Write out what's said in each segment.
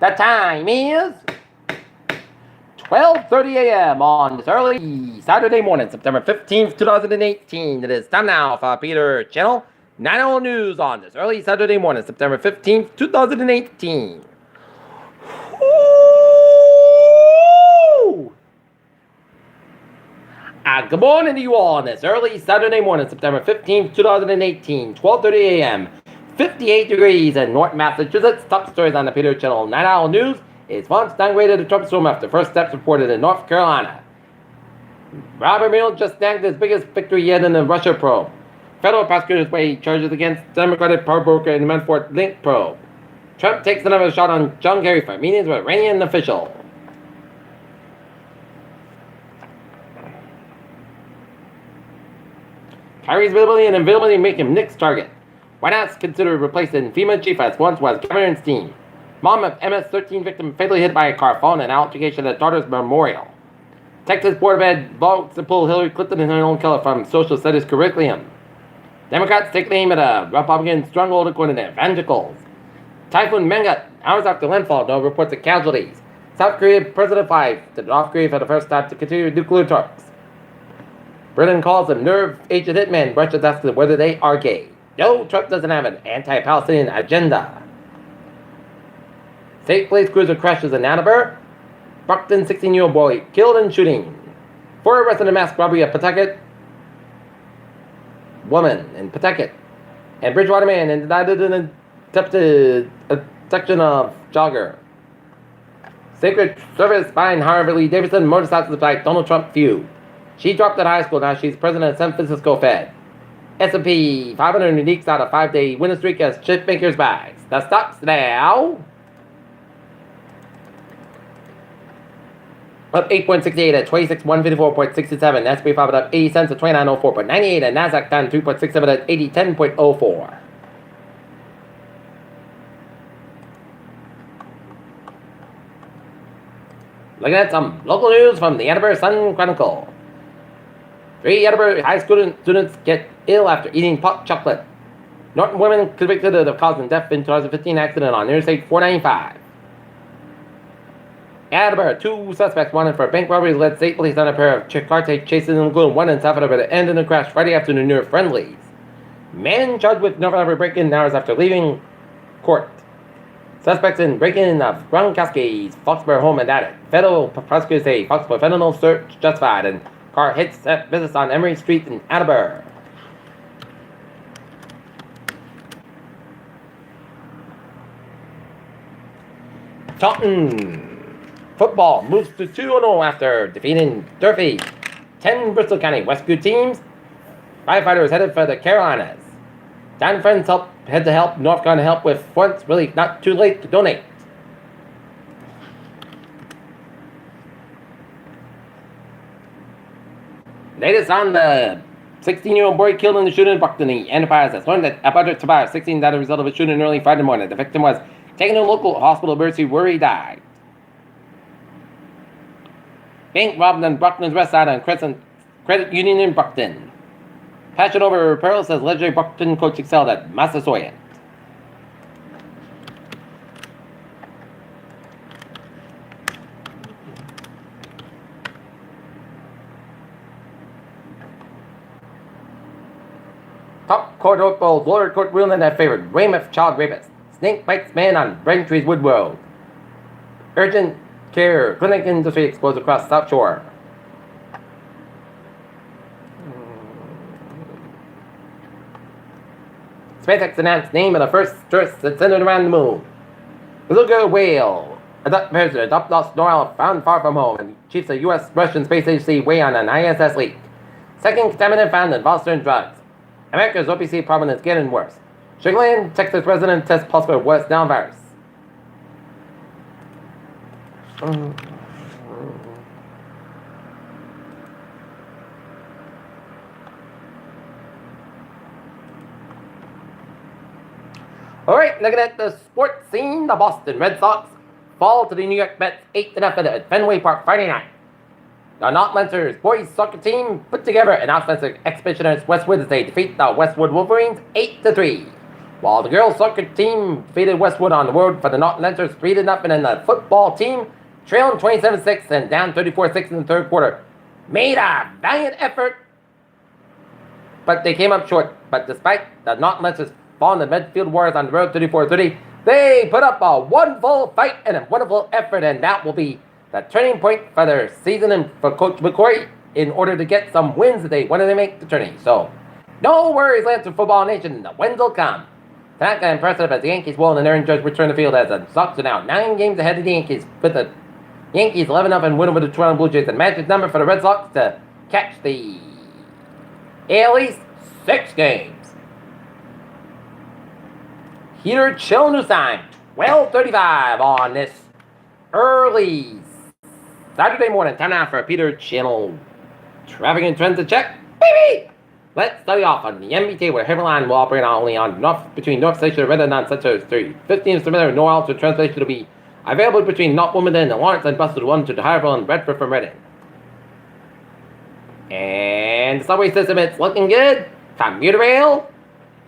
The time is 12:30 a.m. on this early Saturday morning, September 15th, 2018. It is time now for Peter Channel Nightowl News on this early Saturday morning, September 15th, 2018. Good morning to you all on this early Saturday morning, September 15th, 2018, 12:30 a.m. 58 degrees in North Massachusetts. Top stories on the Peter Channel Nightowl News is once downgraded to Trump storm after first steps reported in North Carolina. Robert Mueller just snagged his biggest victory yet in the Russia probe. Federal prosecutors weigh charges against Democratic power broker and Manafort link probe. Trump takes another shot on John Kerry for meetings with Iranian officials. Kerry's availability and availability make him Nick's target. White House considered replacing FEMA chief as once was Cameron's team. Mom of MS-13 victim fatally hit by a car falling in an altercation at daughter's memorial. Texas Board of Ed votes to pull Hillary Clinton and her own killer from social studies curriculum. Democrats take aim at a Republican stronghold according to evangelicals. Typhoon Mangkhut, hours after landfall, no reports of casualties. South Korea President 5 to North Korea for the first time to continue nuclear talks. Britain calls them nerve-aged hitmen. Russia's asking whether they are gay. No, Trump doesn't have an anti-Palestinian agenda. State police cruiser crashes in Attleboro. Brockton 16-year-old boy killed in shooting. 4 arrested in mass robbery of Pawtucket. Woman in Pawtucket. And Bridgewater man indicted in attempted abduction of jogger. Secret Service fined Harvey Lee Davidson motorcycle supply Donald Trump feud. She dropped out of high school, now she's president of San Francisco Fed. S&P 500 uniques out of 5-day winning streak as chip makers bags. The stocks now up 8.68 at 26,154.67. S&P 500 up 80 cents at 2904.98, and Nasdaq down 2.67 at 8010.04. Looking at some local news from the Attleboro Sun Chronicle. 3 Attleboro high school students get ill after eating pot chocolate. Norton women convicted of causing death in 2015 accident on Interstate 495. Attleboro, 2 suspects wanted for bank robbery led state police on a pair of car chases in the lagoon. One in South Attleboro ended in a crash Friday afternoon near Friendly's. Man charged with North Attleboro break-in hours after leaving court. Suspects in break-in of Gronkowski's Foxborough home and attic. Federal prosecutors say Foxborough fentanyl search justified and car hits business on Emery Street in Attleboro. Taunton football moves to 2-0 after defeating Durfee. 10 Bristol County rescue teams. Firefighters headed for the Carolinas. Don friends head to help North Carolina help with floods relief. Not too late to donate. Latest on the 16-year-old boy killed in the shooting in Brockton. The Enterprise has learned that a budget survived 16 died as a result of a shooting early Friday morning. The victim was taken to a local hospital emergency where he died. Bank robbed on Brockton's west side on Credit Union in Brockton. Passion over apparel says legendary Brockton coach excelled at Massasoit. Top court hopefuls, lower court ruling that favored Weymouth child rapist. Snake bites man on Braintree's Wood Road. Urgent care clinic industry exposed across South Shore. SpaceX announced name of the first tourist that centered around the moon. Beluga whale. Adopt lost Noel found far from home, and chiefs of U.S. Russian Space Agency weigh on an ISS leak. Second contaminant found in Boston drugs. America's OPC problem is getting worse. Sugar Land, Texas resident tests positive for West Nile virus. Alright, looking at the sports scene, the Boston Red Sox fall to the New York Mets 8-0 at Fenway Park Friday night. The Not Lancers boys soccer team put together an offensive expedition against Westwood as they defeat the Westwood Wolverines 8-3. while the girls soccer team defeated Westwood on the road for the North Lancers 3-0, and the football team, trailing 27-6 and down 34-6 in the third quarter, made a valiant effort, but they came up short. But despite the North Lancers falling the Medfield Warriors on the road 34-30, they put up a wonderful fight and a wonderful effort, and that will be the turning point for their season and for Coach McCoy in order to get some wins that they wanted to make the tourney. So, no worries, Lancer Football Nation. The wins will come. Tonight got impressive as the Yankees won and Aaron Judge returned the field as the Sox are now 9 games ahead of the Yankees, with the Yankees 11-0 and win over the Toronto Blue Jays. And magic number for the Red Sox to catch the AL East, 6 games. Heater chill news time, 12:35 on this early Saturday morning. Time now for a Peter Channel traffic and transit check. Baby! Let's study off on the MBT where heavy line will operate only on between North Station and Redden on Sector 315 similar no alternate translation to be available between North Wilmington and Lawrence and buses 1 to Hyerville and Redford from Reading. And the subway system, it's looking good. Commuter rail,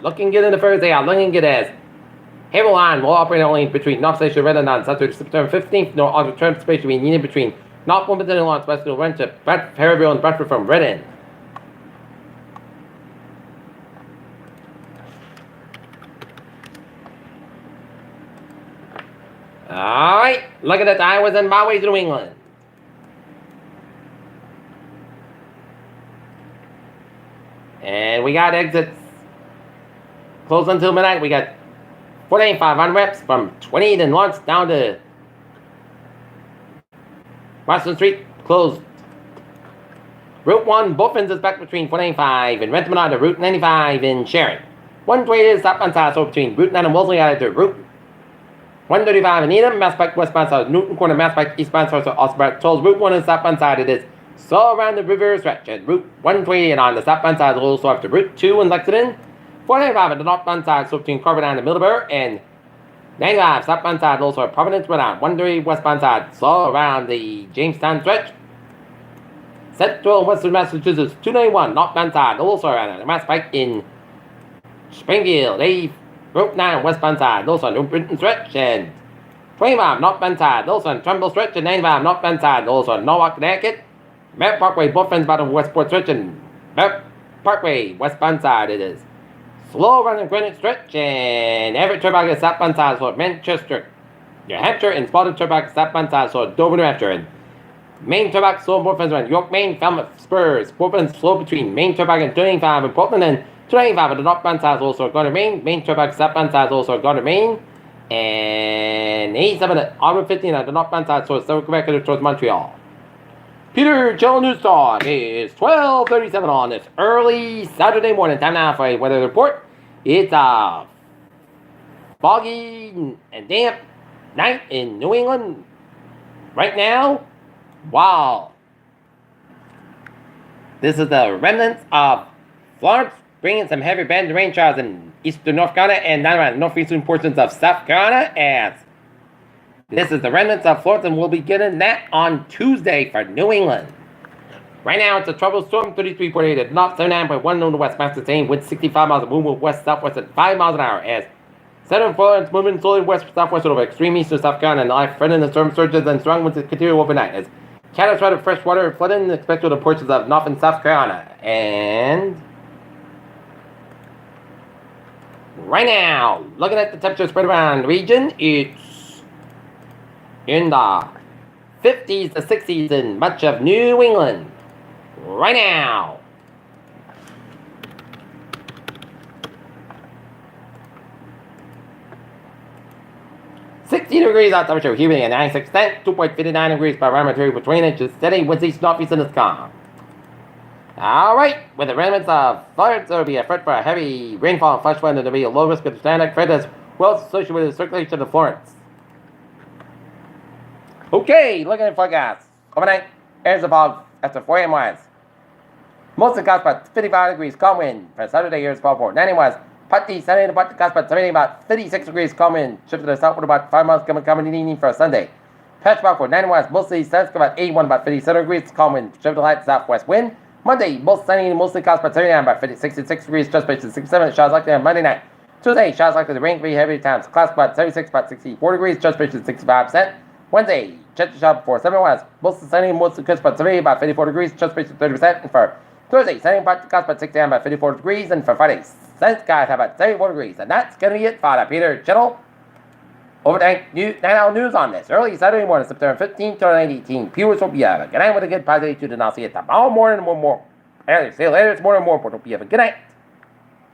looking good in the first day. Looking good as heavy line will operate only between North Station and Redden on Saturday, September 15th. No alternate transportation will be needed between North Wilmington and Lawrence, west to run to Hyerville and Bradford from Reading. Alright, look at the highways and byways of New England. And we got exits closed until midnight. We got 485 on reps from 28 in Lawrence down to Washington Street, closed. Route 1, both ends is back between 495 and Rentham to Route 95 in Sharon. 128 is southbound side, so between Route 9 and Wellesley out to Route 135 in Needham, Mass Pike westbound side, Newton Corner, Mass Pike eastbound side, also back tolls. Route 1 is southbound side, it is so around the river stretch. And Route 128 on the southbound side, a little so after Route 2 in Lexington. 495 on the northbound side, so between Carbondale and Middleburg, and 95 southbound side, also at Providence, Rhode Island. 130 westbound side, so around the Jamestown stretch. Central and Western Massachusetts, 291 northbound side, also around the Mass Pike in Springfield. Route 9 westbound side, also on New Britain stretch, and 25 northbound side, also on Trumbull stretch, and 95 northbound side, also on Norwalk, Connecticut. Merritt Parkway, both ends bottom Westport stretch, and Merritt Parkway westbound side, it is slow running Greenwich stretch, and Everett Turnpike is southbound side, so Manchester, New Hampshire, and Spalding Turnpike southbound side, so Dover, New Hampshire, and Main Turnpike slow both ends around York, Maine, Falmouth, Spurs, both ends slow between Main Turnpike and 295 in Portland, and 295 at the northbound side, also at Gardner, Maine. Main Turnpike southbound side, also at Gardner, Maine. And 87 at Auburn 15 at the northbound side, so it's still Quebec towards Montreal. Peter Channel News Talk is 12:37 on this early Saturday morning. Time now for a weather report. It's a foggy and damp night in New England right now. Wow. This is the remnants of Florence, bringing some heavy bands of rain showers in eastern North Carolina and down around northeastern portions of South Carolina, as this is the remnants of Florence, and we'll be getting that on Tuesday for New England. Right now, it's a troubled storm, 33.8 at north, 79.1 on the west, max sustained with 65 miles of movement west-southwest at 5 miles an hour, as southern Florence moving slowly west-southwest over extreme eastern South Carolina, and life threatening the storm surges and strong winds continue overnight, as catastrophic fresh water flooding expected to portions of North and South Carolina. And right now, looking at the temperature spread around the region, it's in the 50s to 60s in much of New England. Right now. $60 degrees out temperature, humidity at 96%, 2.59 degrees by barometer with rain inches steady, winds east northeast and it's calm. Alright, with the remnants of Florence, there will be a threat for a heavy rainfall and flash flood, and there will be a low risk of Atlantic threat as well as associated with the circulation of Florence. Okay, looking at the forecast. Overnight, areas of fog after 4 a.m. wise. Mostly clouds about 55 degrees, calm wind. For Saturday, areas fall for 90 wise. Partly sunny, the clouds about 70, about 36 degrees, calm wind. Shift to the southward about 5 miles coming in the evening for Sunday. Patch about for 90 wise, mostly sunny, about 81, about 57 degrees, calm wind. Shift to the light southwest wind. Monday, most sunny, mostly clouds about 79, about 66 degrees, just based 67 showers likely on Monday night. Tuesday, showers likely to rain, very heavy times. Clouds about 76, about 64 degrees. Chance pressure 65%. Wednesday, chance to shower before 7 west. Mostly sunny, mostly crisp, about 70, about 54 degrees. Chance pressure 30%. And for Thursday, sunny, clouds about 6 a.m., about 54 degrees. And for Friday, sunny skies about 74 degrees. And that's going to be it for Peter Chittle. Overnight Nightowl news on this. Early Saturday morning, September 15th, 2018. Viewers hope you have a good night with a good positive attitude, and I'll see you tomorrow morning. See you later this morning. More important, hope you have a good night.